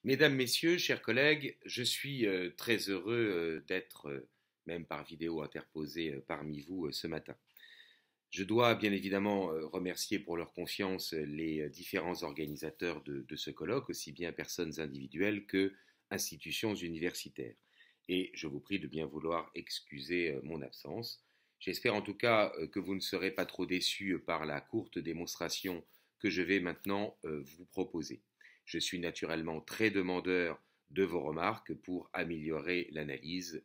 Mesdames, Messieurs, chers collègues, je suis très heureux d'être, même par vidéo interposé, parmi vous ce matin. Je dois bien évidemment remercier pour leur confiance les différents organisateurs de ce colloque, aussi bien personnes individuelles que institutions universitaires. Et je vous prie de bien vouloir excuser mon absence. J'espère en tout cas que vous ne serez pas trop déçus par la courte démonstration que je vais maintenant vous proposer. Je suis naturellement très demandeur de vos remarques pour améliorer l'analyse,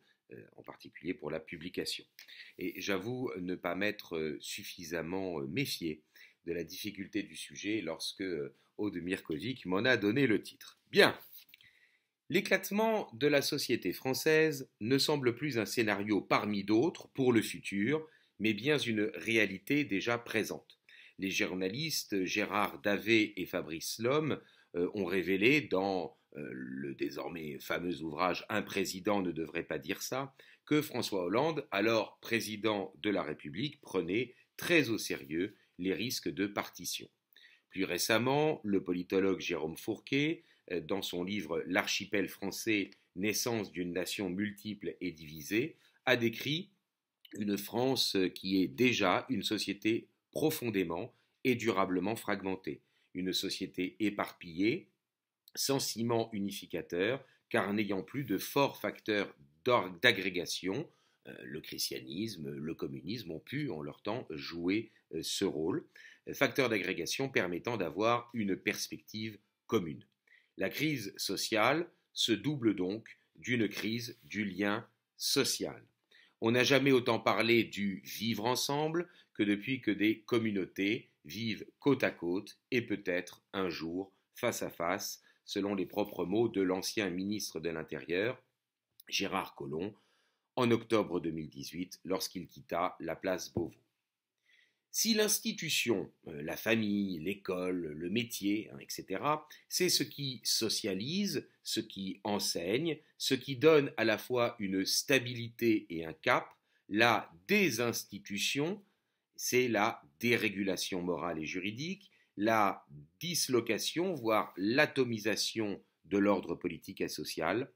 en particulier pour la publication. Et j'avoue ne pas m'être suffisamment méfié de la difficulté du sujet lorsque Aude Mirkovic m'en a donné le titre. Bien. L'éclatement de la société française ne semble plus un scénario parmi d'autres pour le futur, mais bien une réalité déjà présente. Les journalistes Gérard Davet et Fabrice Lhomme ont révélé dans le désormais fameux ouvrage Un président ne devrait pas dire ça, que François Hollande, alors président de la République, prenait très au sérieux les risques de partition. Plus récemment, le politologue Jérôme Fourquet, dans son livre L'archipel français, naissance d'une nation multiple et divisée, a décrit une France qui est déjà une société profondément et durablement fragmentée, une société éparpillée, sans ciment unificateur, car n'ayant plus de forts facteurs d'agrégation, le christianisme, le communisme ont pu en leur temps jouer ce rôle, facteurs d'agrégation permettant d'avoir une perspective commune. La crise sociale se double donc d'une crise du lien social. On n'a jamais autant parlé du vivre ensemble que depuis que des communautés vivent côte à côte et peut-être un jour face à face, selon les propres mots de l'ancien ministre de l'Intérieur, Gérard Collomb, en octobre 2018, lorsqu'il quitta la place Beauvau. Si l'institution, la famille, l'école, le métier, etc., c'est ce qui socialise, ce qui enseigne, ce qui donne à la fois une stabilité et un cap, la désinstitution, c'est la dérégulation morale et juridique, la dislocation, voire l'atomisation de l'ordre politique et social,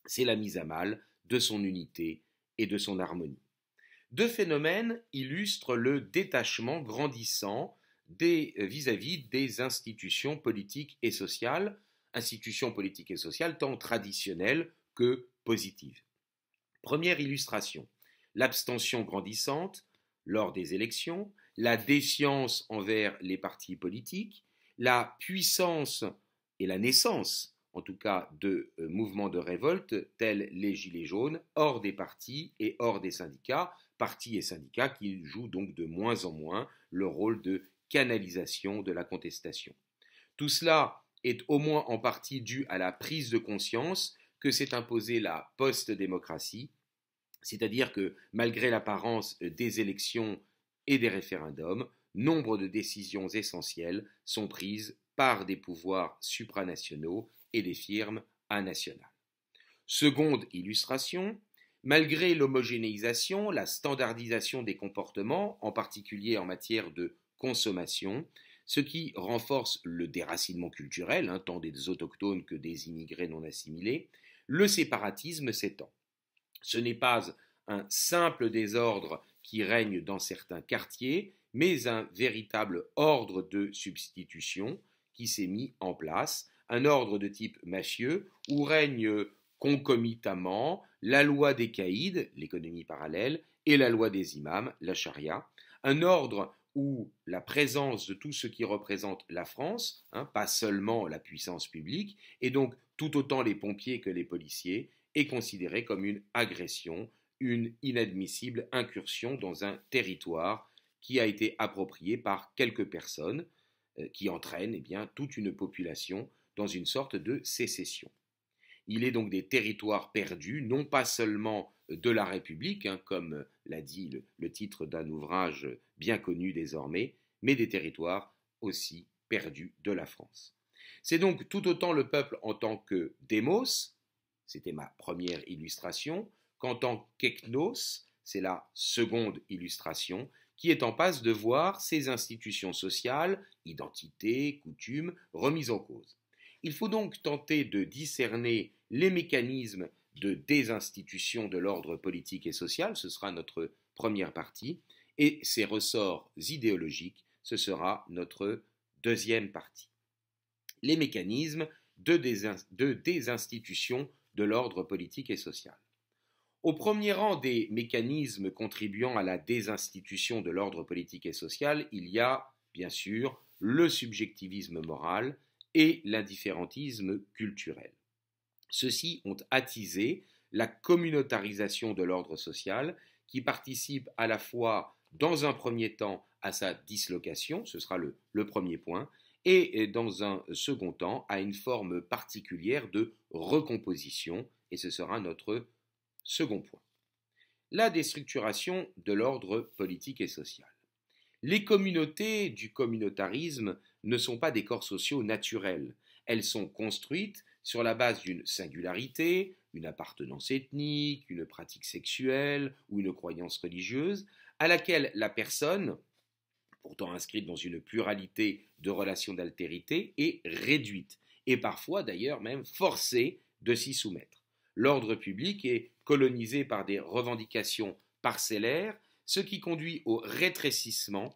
c'est la mise à mal de son unité et de son harmonie. Deux phénomènes illustrent le détachement grandissant vis-à-vis des institutions politiques et sociales tant traditionnelles que positives. Première illustration, l'abstention grandissante lors des élections, la défiance envers les partis politiques, la puissance et la naissance, en tout cas, de mouvements de révolte tels les Gilets jaunes, hors des partis et hors des syndicats, partis et syndicats qui jouent donc de moins en moins le rôle de canalisation de la contestation. Tout cela est au moins en partie dû à la prise de conscience que s'est imposée la post-démocratie, c'est-à-dire que malgré l'apparence des élections et des référendums, nombre de décisions essentielles sont prises par des pouvoirs supranationaux et des firmes anationales. Seconde illustration, malgré l'homogénéisation, la standardisation des comportements, en particulier en matière de consommation, ce qui renforce le déracinement culturel, tant des autochtones que des immigrés non assimilés, le séparatisme s'étend. Ce n'est pas un simple désordre qui règne dans certains quartiers, mais un véritable ordre de substitution qui s'est mis en place, un ordre de type mafieux où règne concomitamment la loi des caïds, l'économie parallèle, et la loi des imams, la charia, un ordre où la présence de tout ce qui représente la France, pas seulement la puissance publique, et donc tout autant les pompiers que les policiers, est considérée comme une agression, une inadmissible incursion dans un territoire qui a été approprié par quelques personnes, qui entraîne toute une population dans une sorte de sécession. Il est donc des territoires perdus, non pas seulement de la République, comme l'a dit le titre d'un ouvrage bien connu désormais, mais des territoires aussi perdus de la France. C'est donc tout autant le peuple en tant que démos, c'était ma première illustration, qu'en tant qu'eknos, c'est la seconde illustration, qui est en passe de voir ses institutions sociales, identité, coutumes, remises en cause. Il faut donc tenter de discerner les mécanismes de désinstitution de l'ordre politique et social, ce sera notre première partie, et ses ressorts idéologiques, ce sera notre deuxième partie. Les mécanismes de désinstitution de l'ordre politique et social. Au premier rang des mécanismes contribuant à la désinstitution de l'ordre politique et social, il y a, bien sûr, le subjectivisme moral et l'indifférentisme culturel. Ceux-ci ont attisé la communautarisation de l'ordre social qui participe à la fois, dans un premier temps, à sa dislocation, ce sera le premier point, et dans un second temps, à une forme particulière de recomposition, et ce sera notre second point. La déstructuration de l'ordre politique et social. Les communautés du communautarisme ne sont pas des corps sociaux naturels. Elles sont construites sur la base d'une singularité, une appartenance ethnique, une pratique sexuelle ou une croyance religieuse, à laquelle la personne, pourtant inscrite dans une pluralité de relations d'altérité, est réduite, et parfois d'ailleurs même forcée de s'y soumettre. L'ordre public est colonisé par des revendications parcellaires, ce qui conduit au rétrécissement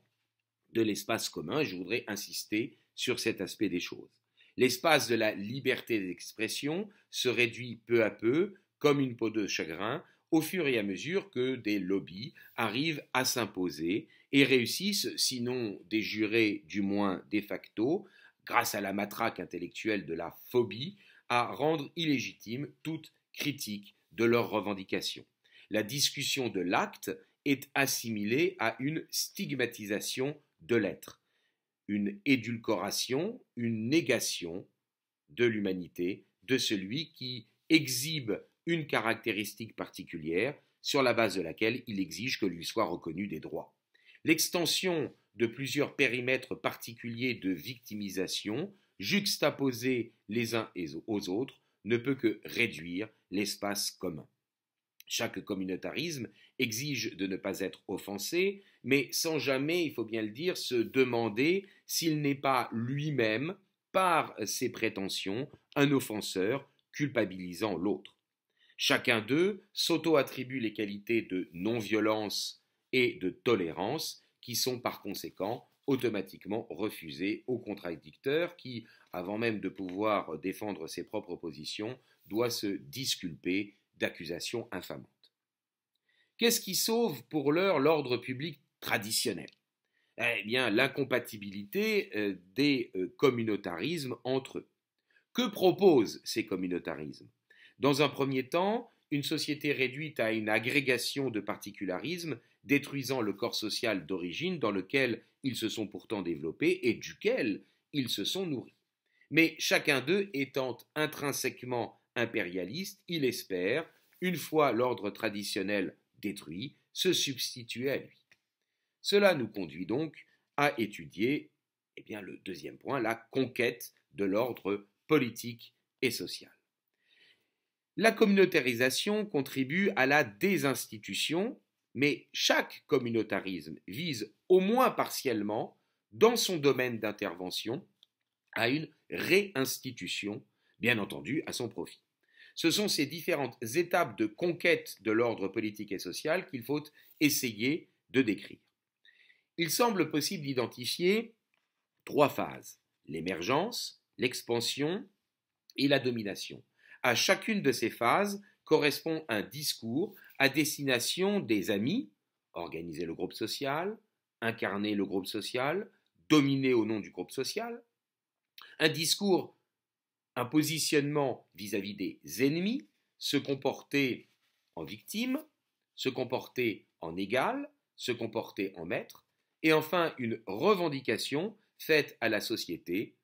de l'espace commun, et je voudrais insister sur cet aspect des choses. L'espace de la liberté d'expression se réduit peu à peu, comme une peau de chagrin, au fur et à mesure que des lobbies arrivent à s'imposer et réussissent, sinon des jurés, du moins de facto, grâce à la matraque intellectuelle de la phobie, à rendre illégitime toute critique de leurs revendications. La discussion de l'acte est assimilée à une stigmatisation de l'être, une édulcoration, une négation de l'humanité, de celui qui exhibe une caractéristique particulière sur la base de laquelle il exige que lui soient reconnus des droits. L'extension de plusieurs périmètres particuliers de victimisation, juxtaposés les uns aux autres, ne peut que réduire l'espace commun. Chaque communautarisme exige de ne pas être offensé, mais sans jamais, il faut bien le dire, se demander s'il n'est pas lui-même, par ses prétentions, un offenseur culpabilisant l'autre. Chacun d'eux s'auto-attribue les qualités de non-violence et de tolérance qui sont par conséquent automatiquement refusées au contradicteur qui, avant même de pouvoir défendre ses propres positions, doit se disculper d'accusations infamantes. Qu'est-ce qui sauve pour l'heure l'ordre public traditionnel? Eh bien, l'incompatibilité des communautarismes entre eux. Que proposent ces communautarismes? Dans un premier temps, une société réduite à une agrégation de particularismes détruisant le corps social d'origine dans lequel ils se sont pourtant développés et duquel ils se sont nourris. Mais chacun d'eux étant intrinsèquement impérialiste, il espère, une fois l'ordre traditionnel détruit, se substituer à lui. Cela nous conduit donc à étudier le deuxième point, la conquête de l'ordre politique et social. La communautarisation contribue à la désinstitution, mais chaque communautarisme vise au moins partiellement, dans son domaine d'intervention, à une réinstitution, bien entendu à son profit. Ce sont ces différentes étapes de conquête de l'ordre politique et social qu'il faut essayer de décrire. Il semble possible d'identifier trois phases: l'émergence, l'expansion et la domination. À chacune de ces phases correspond un discours à destination des amis, organiser le groupe social, incarner le groupe social, dominer au nom du groupe social, un discours, un positionnement vis-à-vis des ennemis, se comporter en victime, se comporter en égal, se comporter en maître, et enfin une revendication faite à la société,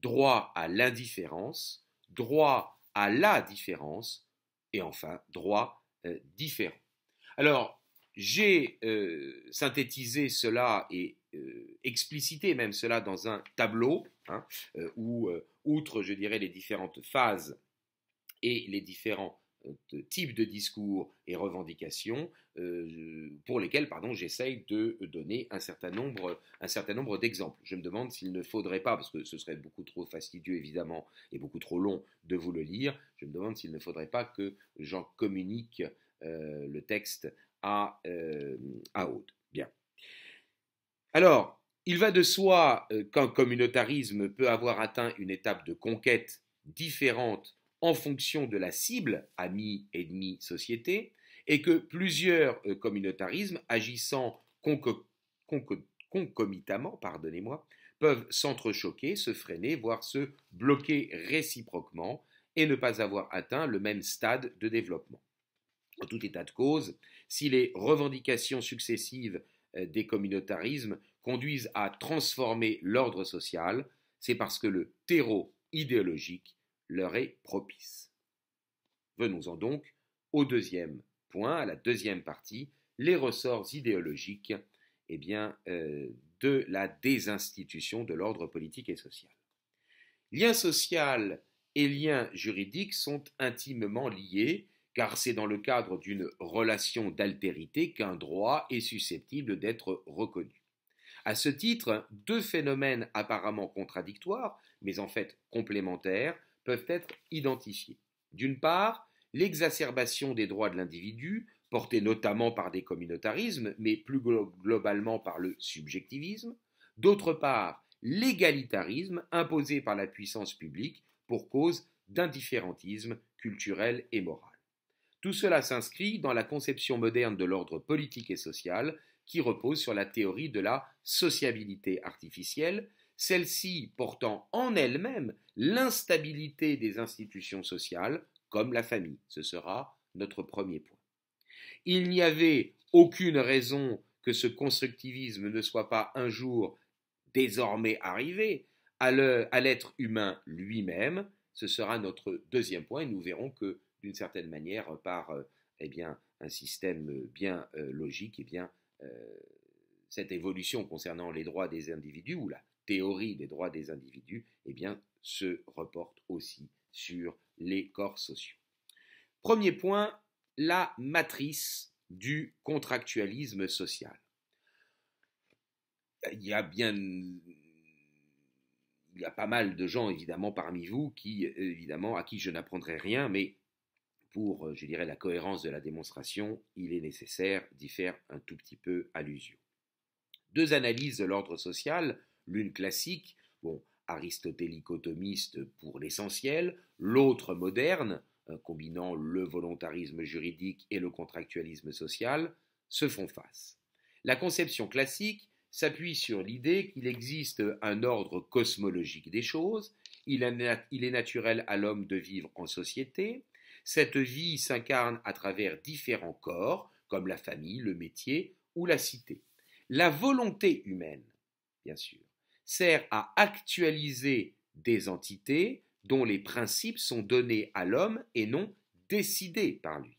droit à l'indifférence, droit à la différence, et enfin droit différent. Alors, j'ai synthétisé cela et explicité même cela dans un tableau, où, outre, je dirais, les différentes phases et les différents types de discours et revendications pour lesquels j'essaye de donner un certain nombre d'exemples. Je me demande s'il ne faudrait pas, parce que ce serait beaucoup trop fastidieux évidemment et beaucoup trop long de vous le lire, je me demande s'il ne faudrait pas que j'en communique le texte à haute. Bien. Alors, il va de soi qu'un communautarisme peut avoir atteint une étape de conquête différente en fonction de la cible, amis, ennemis, société, et que plusieurs communautarismes agissant concomitamment, peuvent s'entrechoquer, se freiner, voire se bloquer réciproquement et ne pas avoir atteint le même stade de développement. En tout état de cause, si les revendications successives des communautarismes conduisent à transformer l'ordre social, c'est parce que le terreau idéologique leur est propice. Venons-en donc au deuxième point, à la deuxième partie, les ressorts idéologiques de la désinstitution de l'ordre politique et social. Lien social et lien juridique sont intimement liés, car c'est dans le cadre d'une relation d'altérité qu'un droit est susceptible d'être reconnu. À ce titre, deux phénomènes apparemment contradictoires, mais en fait complémentaires, peuvent être identifiés. D'une part, l'exacerbation des droits de l'individu, portée notamment par des communautarismes, mais plus globalement par le subjectivisme. D'autre part, l'égalitarisme imposé par la puissance publique pour cause d'indifférentisme culturel et moral. Tout cela s'inscrit dans la conception moderne de l'ordre politique et social qui repose sur la théorie de la sociabilité artificielle, celle-ci portant en elle-même l'instabilité des institutions sociales, comme la famille. Ce sera notre premier point. Il n'y avait aucune raison que ce constructivisme ne soit pas un jour désormais arrivé à l'être humain lui-même. Ce sera notre deuxième point et nous verrons que d'une certaine manière, par un système bien logique, cette évolution concernant les droits des individus ou la théorie des droits des individus se reporte aussi sur les corps sociaux. Premier point, la matrice du contractualisme social. Il y a pas mal de gens évidemment parmi vous à qui je n'apprendrai rien, mais pour, la cohérence de la démonstration, il est nécessaire d'y faire un tout petit peu allusion. Deux analyses de l'ordre social, l'une classique, aristotélico-thomiste pour l'essentiel, l'autre moderne, combinant le volontarisme juridique et le contractualisme social, se font face. La conception classique s'appuie sur l'idée qu'il existe un ordre cosmologique des choses, il est naturel à l'homme de vivre en société. Cette vie s'incarne à travers différents corps, comme la famille, le métier ou la cité. La volonté humaine, bien sûr, sert à actualiser des entités dont les principes sont donnés à l'homme et non décidés par lui.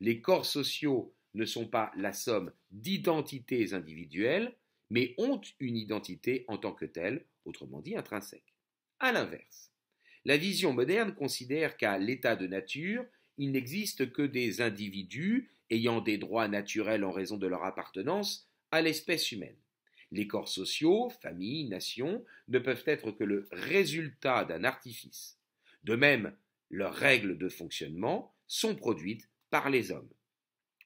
Les corps sociaux ne sont pas la somme d'identités individuelles, mais ont une identité en tant que telle, autrement dit intrinsèque. À l'inverse, la vision moderne considère qu'à l'état de nature, il n'existe que des individus ayant des droits naturels en raison de leur appartenance à l'espèce humaine. Les corps sociaux, familles, nations, ne peuvent être que le résultat d'un artifice. De même, leurs règles de fonctionnement sont produites par les hommes.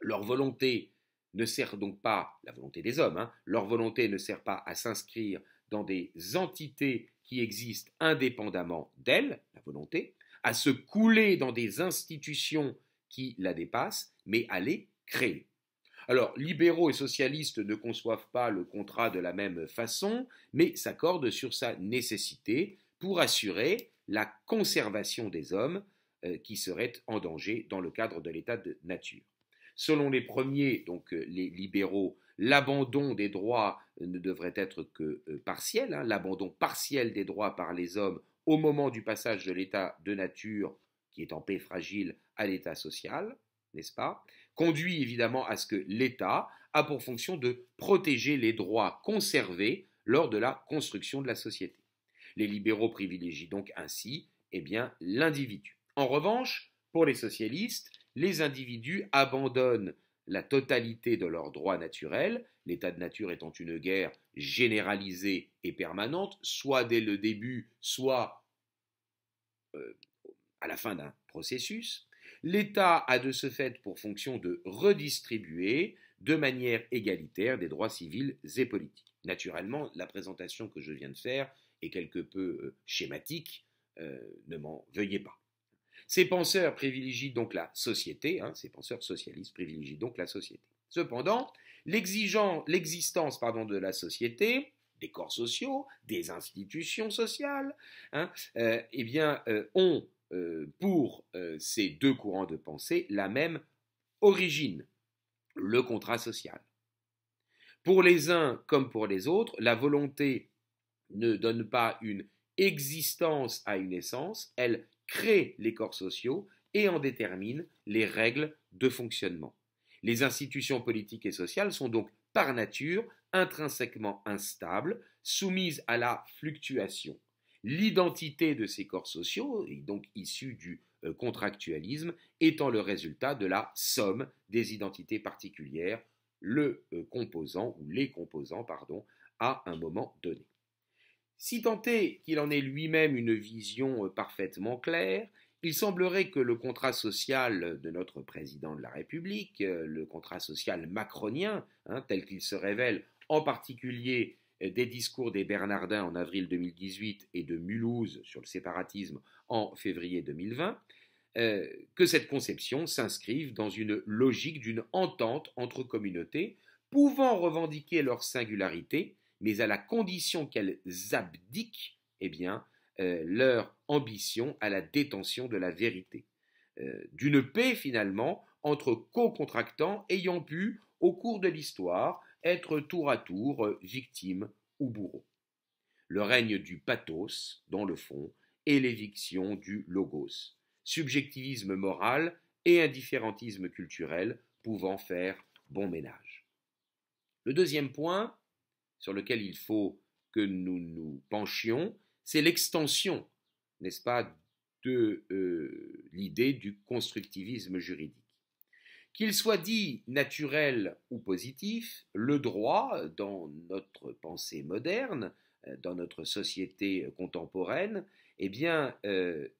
Leur volonté ne sert donc pas, la volonté des hommes, leur volonté ne sert pas à s'inscrire dans des entités qui existent indépendamment d'elle, la volonté, à se couler dans des institutions qui la dépassent, mais à les créer. Alors, libéraux et socialistes ne conçoivent pas le contrat de la même façon, mais s'accordent sur sa nécessité pour assurer la conservation des hommes qui seraient en danger dans le cadre de l'état de nature. Selon les premiers, donc les libéraux, l'abandon des droits ne devrait être que partiel, l'abandon partiel des droits par les hommes au moment du passage de l'état de nature, qui est en paix fragile, à l'état social, n'est-ce pas, conduit évidemment à ce que l'État a pour fonction de protéger les droits conservés lors de la construction de la société. Les libéraux privilégient donc ainsi l'individu. En revanche, pour les socialistes, les individus abandonnent la totalité de leurs droits naturels, l'état de nature étant une guerre généralisée et permanente, soit dès le début, soit à la fin d'un processus. L'État a de ce fait pour fonction de redistribuer de manière égalitaire des droits civils et politiques. Naturellement, la présentation que je viens de faire est quelque peu schématique, ne m'en veuillez pas. Ces penseurs privilégient donc la société, ces penseurs socialistes privilégient donc la société. Cependant, l'existence de la société, des corps sociaux, des institutions sociales, ont pour ces deux courants de pensée la même origine, le contrat social. Pour les uns comme pour les autres, la volonté ne donne pas une existence à une essence, elle crée les corps sociaux et en détermine les règles de fonctionnement. Les institutions politiques et sociales sont donc par nature intrinsèquement instables, soumises à la fluctuation. L'identité de ces corps sociaux, et donc issue du contractualisme, étant le résultat de la somme des identités particulières, le composant ou les composants, à un moment donné. Si tant est qu'il en ait lui-même une vision parfaitement claire, il semblerait que le contrat social de notre président de la République, le contrat social macronien, tel qu'il se révèle en particulier des discours des Bernardins en avril 2018 et de Mulhouse sur le séparatisme en février 2020, que cette conception s'inscrive dans une logique d'une entente entre communautés pouvant revendiquer leur singularité, mais à la condition qu'elles abdiquent leur ambition à la détention de la vérité. D'une paix finalement entre co-contractants ayant pu, au cours de l'histoire, être tour à tour victimes ou bourreaux. Le règne du pathos, dans le fond, et l'éviction du logos. Subjectivisme moral et indifférentisme culturel pouvant faire bon ménage. Le deuxième point sur lequel il faut que nous nous penchions, c'est l'extension, n'est-ce pas, de l'idée du constructivisme juridique. Qu'il soit dit naturel ou positif, le droit, dans notre pensée moderne, dans notre société contemporaine, le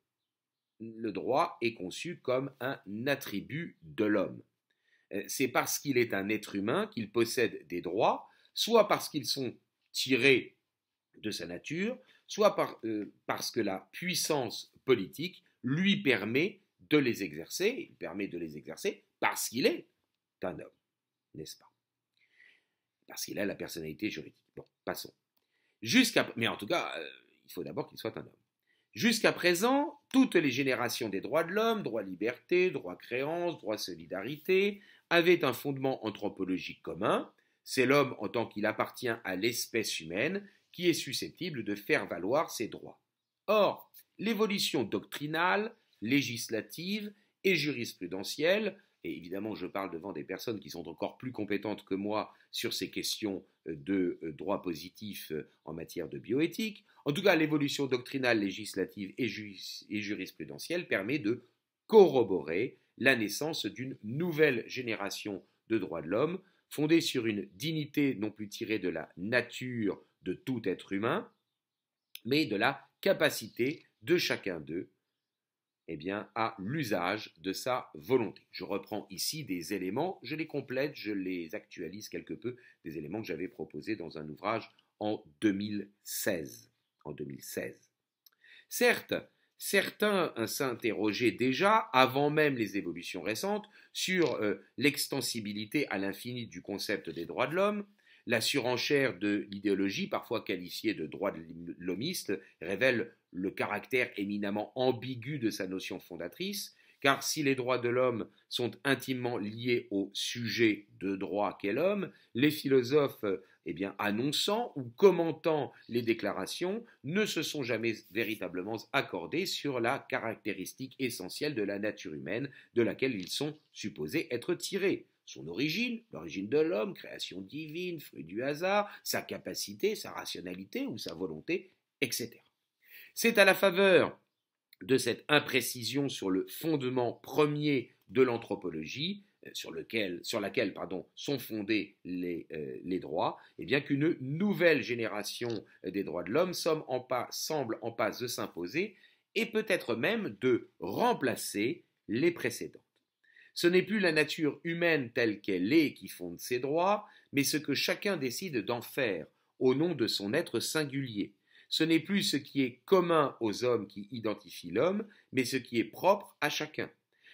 droit est conçu comme un attribut de l'homme. C'est parce qu'il est un être humain qu'il possède des droits, soit parce qu'ils sont tirés de sa nature, soit parce que la puissance politique lui permet de les exercer. Il permet de les exercer parce qu'il est un homme, n'est-ce pas? Parce qu'il a la personnalité juridique. Bon, passons. Mais en tout cas, il faut d'abord qu'il soit un homme. Jusqu'à présent, toutes les générations des droits de l'homme, droit liberté, droit créance, droit solidarité, avaient un fondement anthropologique commun. C'est l'homme en tant qu'il appartient à l'espèce humaine qui est susceptible de faire valoir ses droits. Or, l'évolution doctrinale, législative et jurisprudentielle, et évidemment je parle devant des personnes qui sont encore plus compétentes que moi sur ces questions de droit positif en matière de bioéthique, en tout cas l'évolution doctrinale, législative et jurisprudentielle permet de corroborer la naissance d'une nouvelle génération de droits de l'homme, fondée sur une dignité non plus tirée de la nature de tout être humain, mais de la capacité de chacun d'eux à l'usage de sa volonté. Je reprends ici des éléments, je les complète, je les actualise quelque peu, des éléments que j'avais proposés dans un ouvrage en 2016. Certes, certains s'interrogeaient déjà, avant même les évolutions récentes, sur l'extensibilité à l'infini du concept des droits de l'homme. La surenchère de l'idéologie, parfois qualifiée de droit de l'homiste, révèle le caractère éminemment ambigu de sa notion fondatrice, car si les droits de l'homme sont intimement liés au sujet de droit qu'est l'homme, les philosophes annonçant ou commentant les déclarations ne se sont jamais véritablement accordés sur la caractéristique essentielle de la nature humaine de laquelle ils sont supposés être tirés. Son origine, l'origine de l'homme, création divine, fruit du hasard, sa capacité, sa rationalité ou sa volonté, etc. C'est à la faveur de cette imprécision sur le fondement premier de l'anthropologie, sur laquelle sont fondés les droits, et bien qu'une nouvelle génération des droits de l'homme semble en passe de s'imposer et peut-être même de remplacer les précédentes. Ce n'est plus la nature humaine telle qu'elle est qui fonde ces droits, mais ce que chacun décide d'en faire au nom de son être singulier. Ce n'est plus ce qui est commun aux hommes qui identifie l'homme, mais ce qui est propre à chacun.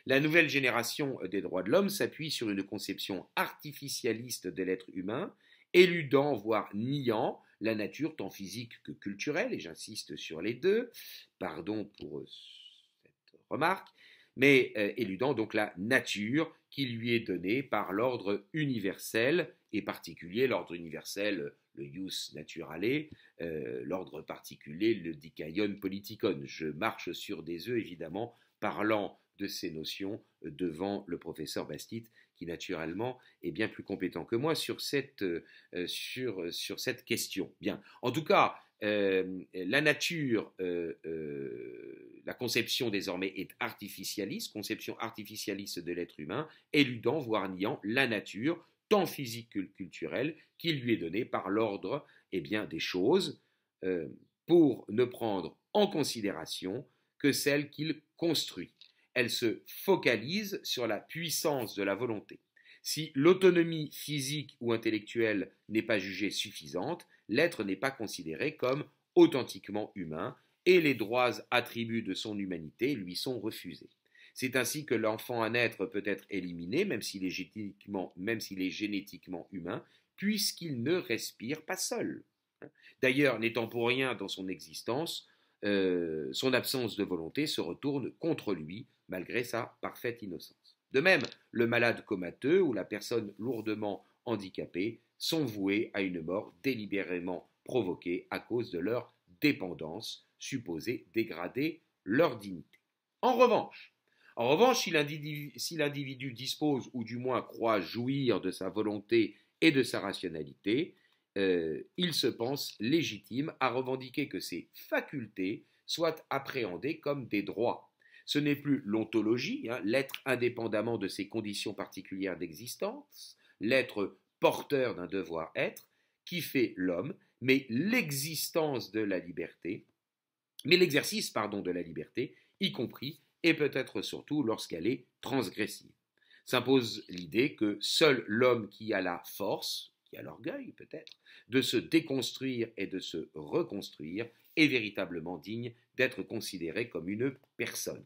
La nouvelle génération des droits de l'homme s'appuie sur une conception artificialiste de l'être humain, éludant, voire niant, la nature tant physique que culturelle, et j'insiste sur les deux, pardon pour cette remarque, mais éludant donc la nature qui lui est donnée par l'ordre universel, et particulier l'ordre universel, le ius naturale, l'ordre particulier, le dikaion politikon. Je marche sur des œufs, évidemment, parlant de ces notions devant le professeur Bastide, qui naturellement est bien plus compétent que moi sur cette question. Bien. En tout cas, la nature, la conception désormais est artificialiste, conception artificialiste de l'être humain, éludant, voire niant la nature, tant physique que culturelle, qui lui est donnée par l'ordre des choses, pour ne prendre en considération que celle qu'il construit. Elle se focalise sur la puissance de la volonté. Si l'autonomie physique ou intellectuelle n'est pas jugée suffisante, l'être n'est pas considéré comme authentiquement humain et les droits attributs de son humanité lui sont refusés. C'est ainsi que l'enfant à naître peut être éliminé, même s'il est génétiquement humain, puisqu'il ne respire pas seul. D'ailleurs, n'étant pour rien dans son existence, son absence de volonté se retourne contre lui, malgré sa parfaite innocence. De même, le malade comateux ou la personne lourdement handicapée sont voués à une mort délibérément provoquée à cause de leur dépendance, supposée dégrader leur dignité. En revanche, si l'individu dispose, ou du moins croit jouir de sa volonté et de sa rationalité, il se pense légitime à revendiquer que ces facultés soient appréhendées comme des droits. Ce n'est plus l'ontologie, l'être indépendamment de ses conditions particulières d'existence, l'être porteur d'un devoir-être, qui fait l'homme, mais l'exercice de la liberté, y compris et peut-être surtout lorsqu'elle est transgressive. S'impose l'idée que seul l'homme qui a la force, qui a l'orgueil peut-être, de se déconstruire et de se reconstruire est véritablement digne d'être considéré comme une personne.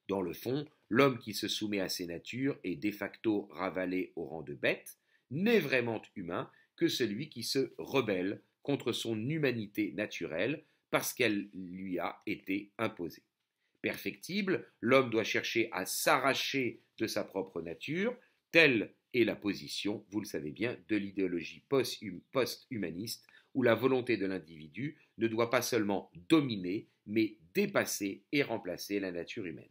Dans le fond, l'homme qui se soumet à ses natures et de facto ravalé au rang de bête n'est vraiment humain que celui qui se rebelle contre son humanité naturelle parce qu'elle lui a été imposée. Perfectible, l'homme doit chercher à s'arracher de sa propre nature, telle est la position, vous le savez bien, de l'idéologie post-humaniste, où la volonté de l'individu ne doit pas seulement dominer, mais dépasser et remplacer la nature humaine.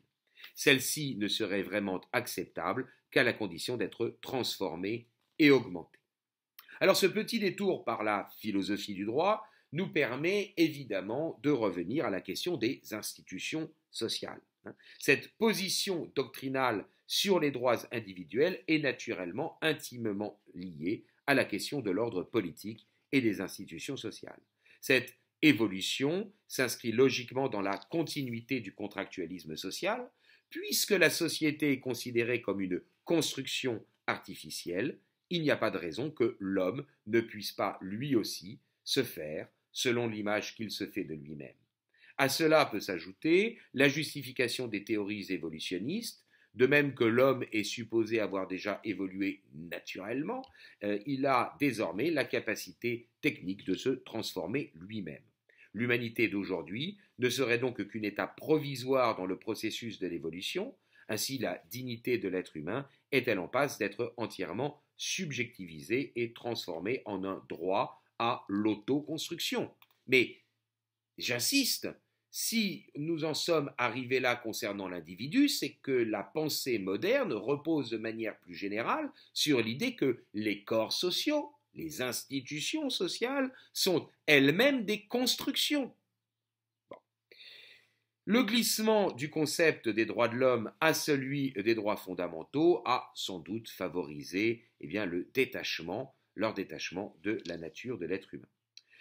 Celle-ci ne serait vraiment acceptable qu'à la condition d'être transformée et augmentée. Alors ce petit détour par la philosophie du droit nous permet évidemment de revenir à la question des institutions sociales. Cette position doctrinale sur les droits individuels est naturellement intimement liée à la question de l'ordre politique et des institutions sociales. Cette évolution s'inscrit logiquement dans la continuité du contractualisme social, puisque la société est considérée comme une construction artificielle. Il n'y a pas de raison que l'homme ne puisse pas lui aussi se faire selon l'image qu'il se fait de lui-même. À cela peut s'ajouter la justification des théories évolutionnistes, de même que l'homme est supposé avoir déjà évolué naturellement, il a désormais la capacité technique de se transformer lui-même. L'humanité d'aujourd'hui ne serait donc qu'une étape provisoire dans le processus de l'évolution, ainsi la dignité de l'être humain est-elle en passe d'être entièrement subjectivisée et transformée en un droit à l'autoconstruction. Mais, j'insiste, si nous en sommes arrivés là concernant l'individu, c'est que la pensée moderne repose de manière plus générale sur l'idée que les corps sociaux, les institutions sociales, sont elles-mêmes des constructions. Bon. Le glissement du concept des droits de l'homme à celui des droits fondamentaux a sans doute favorisé leur détachement de la nature de l'être humain.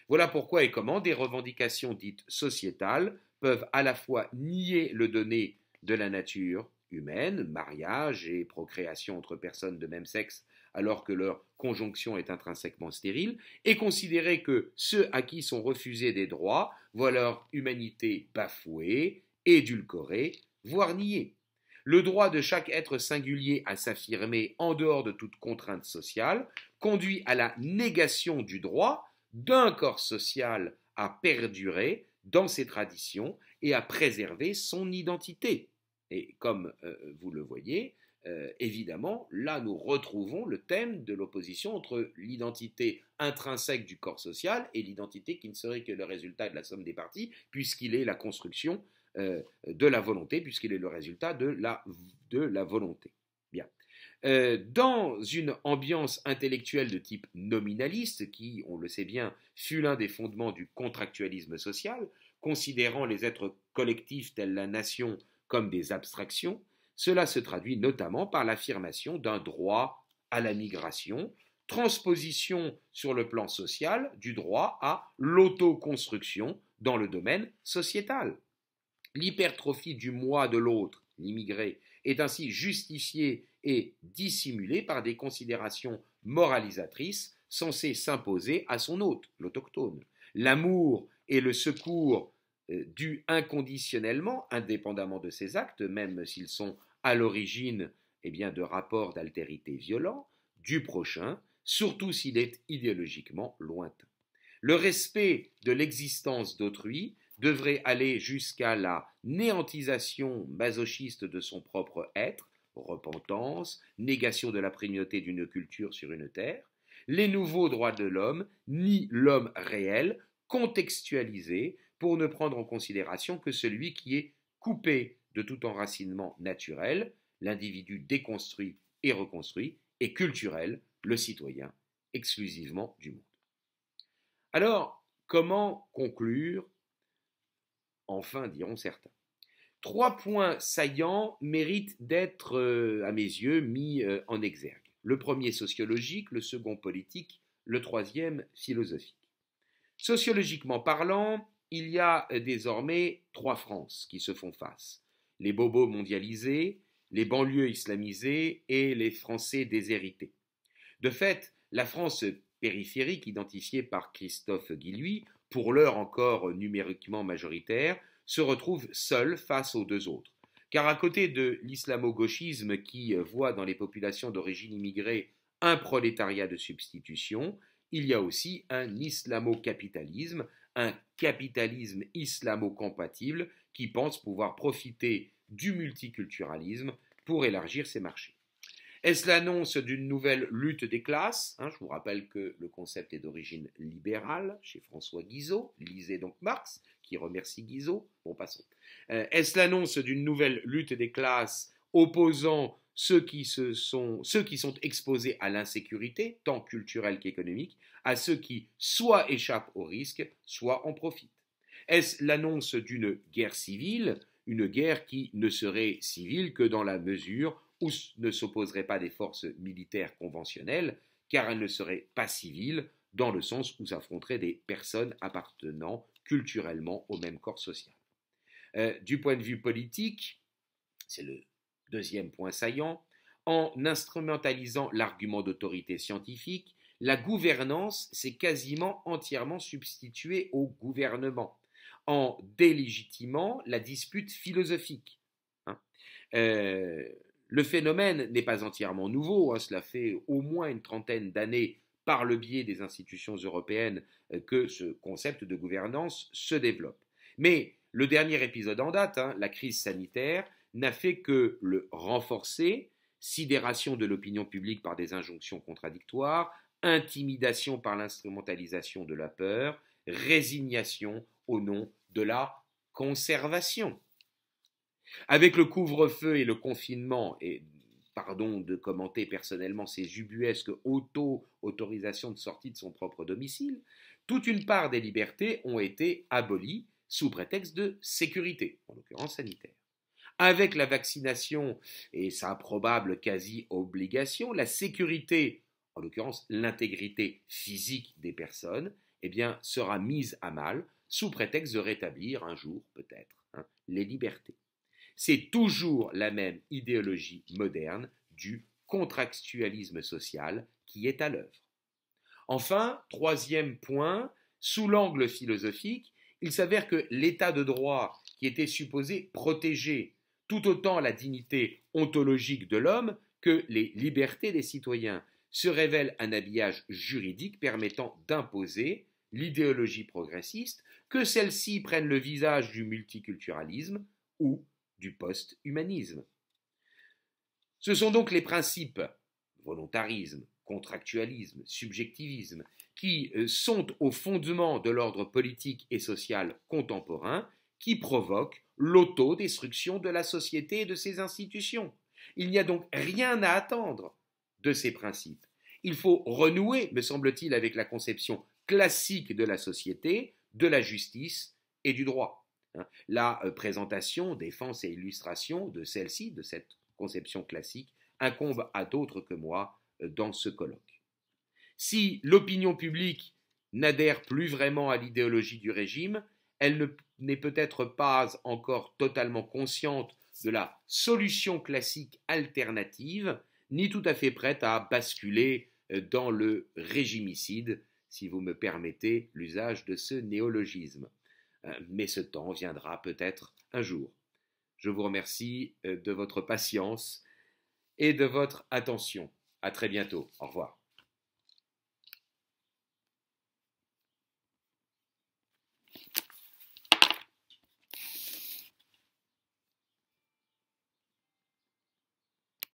Voilà pourquoi et comment des revendications dites sociétales peuvent à la fois nier le donné de la nature humaine, mariage et procréation entre personnes de même sexe alors que leur conjonction est intrinsèquement stérile, et considérer que ceux à qui sont refusés des droits voient leur humanité bafouée, édulcorée, voire niée. Le droit de chaque être singulier à s'affirmer en dehors de toute contrainte sociale conduit à la négation du droit d'un corps social à perdurer dans ses traditions et à préserver son identité. Et comme vous le voyez, évidemment, là nous retrouvons le thème de l'opposition entre l'identité intrinsèque du corps social et l'identité qui ne serait que le résultat de la somme des parties, puisqu'il est la construction de la volonté, puisqu'il est le résultat de la volonté. Bien. Dans une ambiance intellectuelle de type nominaliste, qui, on le sait bien, fut l'un des fondements du contractualisme social, considérant les êtres collectifs tels la nation comme des abstractions, cela se traduit notamment par l'affirmation d'un droit à la migration, transposition sur le plan social du droit à l'autoconstruction dans le domaine sociétal. L'hypertrophie du moi de l'autre, l'immigré, est ainsi justifiée et dissimulée par des considérations moralisatrices censées s'imposer à son hôte, l'autochtone. L'amour et le secours dû inconditionnellement, indépendamment de ses actes, même s'ils sont à l'origine de rapports d'altérité violents, du prochain, surtout s'il est idéologiquement lointain. Le respect de l'existence d'autrui devrait aller jusqu'à la néantisation masochiste de son propre être, repentance, négation de la primauté d'une culture sur une terre. Les nouveaux droits de l'homme nient l'homme réel, contextualisé, pour ne prendre en considération que celui qui est coupé de tout enracinement naturel, l'individu déconstruit et reconstruit, et culturel, le citoyen exclusivement du monde. Alors, comment conclure? Enfin, diront certains. 3 points saillants méritent d'être, à mes yeux, mis en exergue. Le premier sociologique, le second politique, le troisième philosophique. Sociologiquement parlant, il y a désormais 3 France qui se font face. Les bobos mondialisés, les banlieues islamisées et les Français déshérités. De fait, la France périphérique, identifiée par Christophe Guilluy, pour l'heure encore numériquement majoritaire, se retrouve seule face aux deux autres. Car à côté de l'islamo-gauchisme qui voit dans les populations d'origine immigrée un prolétariat de substitution, il y a aussi un islamo-capitalisme, un capitalisme islamo-compatible qui pense pouvoir profiter du multiculturalisme pour élargir ses marchés. Est-ce l'annonce d'une nouvelle lutte des classes? Je vous rappelle que le concept est d'origine libérale chez François Guizot. Lisez donc Marx, qui remercie Guizot. Bon, passons. Est-ce l'annonce d'une nouvelle lutte des classes opposant ceux qui sont exposés à l'insécurité, tant culturelle qu'économique, à ceux qui soit échappent au risque, soit en profitent? Est-ce l'annonce d'une guerre civile, une guerre qui ne serait civile que dans la mesure où ne s'opposeraient pas des forces militaires conventionnelles, car elles ne seraient pas civiles, dans le sens où s'affronteraient des personnes appartenant culturellement au même corps social. Du point de vue politique, c'est le deuxième point saillant, en instrumentalisant l'argument d'autorité scientifique, la gouvernance s'est quasiment entièrement substituée au gouvernement, en délégitimant la dispute philosophique. Le phénomène n'est pas entièrement nouveau, cela fait au moins une trentaine d'années par le biais des institutions européennes que ce concept de gouvernance se développe. Mais le dernier épisode en date, la crise sanitaire, n'a fait que le renforcer, sidération de l'opinion publique par des injonctions contradictoires, intimidation par l'instrumentalisation de la peur, résignation au nom de la conservation. Avec le couvre-feu et le confinement, et pardon de commenter personnellement ces ubuesques autorisations de sortie de son propre domicile, toute une part des libertés ont été abolies sous prétexte de sécurité, en l'occurrence sanitaire. Avec la vaccination et sa probable quasi-obligation, la sécurité, en l'occurrence l'intégrité physique des personnes, eh bien, sera mise à mal sous prétexte de rétablir un jour peut-être les libertés. C'est toujours la même idéologie moderne du contractualisme social qui est à l'œuvre. Enfin, troisième point, sous l'angle philosophique, il s'avère que l'état de droit qui était supposé protéger tout autant la dignité ontologique de l'homme que les libertés des citoyens se révèle un habillage juridique permettant d'imposer l'idéologie progressiste, que celle-ci prenne le visage du multiculturalisme ou du post-humanisme. Ce sont donc les principes volontarisme, contractualisme, subjectivisme, qui sont au fondement de l'ordre politique et social contemporain, qui provoquent l'autodestruction de la société et de ses institutions. Il n'y a donc rien à attendre de ces principes. Il faut renouer, me semble-t-il, avec la conception classique de la société, de la justice et du droit. La présentation, défense et illustration de celle-ci, de cette conception classique, incombe à d'autres que moi dans ce colloque. Si l'opinion publique n'adhère plus vraiment à l'idéologie du régime, elle n'est peut-être pas encore totalement consciente de la solution classique alternative, ni tout à fait prête à basculer dans le régimicide, si vous me permettez l'usage de ce néologisme. Mais ce temps viendra peut-être un jour. Je vous remercie de votre patience et de votre attention. À très bientôt. Au revoir.